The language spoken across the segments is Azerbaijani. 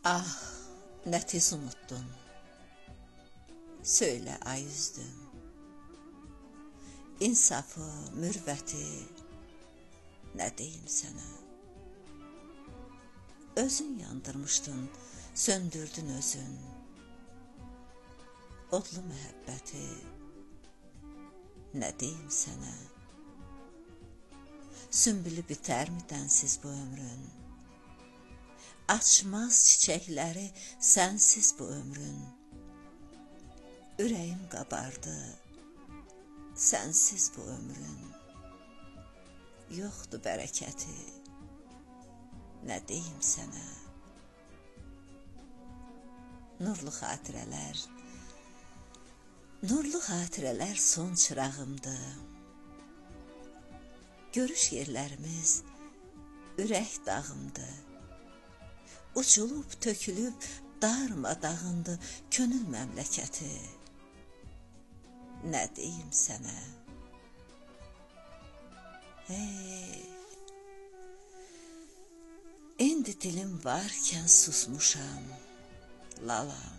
Ah, nə tez unuttun. Söylə ay üzdüm. İnsafı, mürvəti, nə deyim sənə? Özün yandırmışdın, söndürdün özün. Odlu məhəbbəti, nə deyim sənə? Sümbülü bitərmi dənsiz bu ömrün? Açmaz çiçəkləri sənsiz bu ömrün. Ürəyim qabardı, sənsiz bu ömrün. Yoxdur bərəkəti, nə deyim sənə? Nurlu xatirələr son çırağımdır. Görüş yerlərimiz ürək dağımdır. Uçulub, tökülüb, darmadağındı könül məmləkəti. Nə deyim sənə? Hey, indi dilim varkən susmuşam, lalam.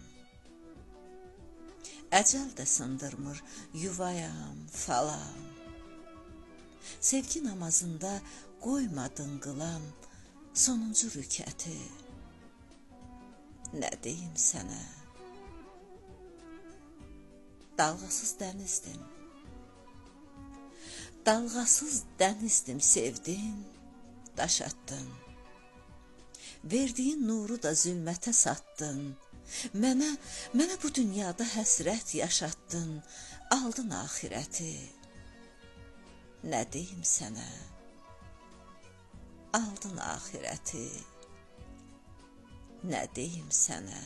Əcəl də sındırmır, yuvayam, falam. Sevgi namazında qoymadın qılam sonuncu rükəti. Nə deyim sənə? Dalğasız dənizdim. Dalğasız dənizdim, sevdin, daş attın. Verdiyin nuru da zülmətə satdın. Mənə bu dünyada həsrət yaşatdın, aldın axirəti. Nə deyim sənə? Aldın axirəti. Nə deyim sənə?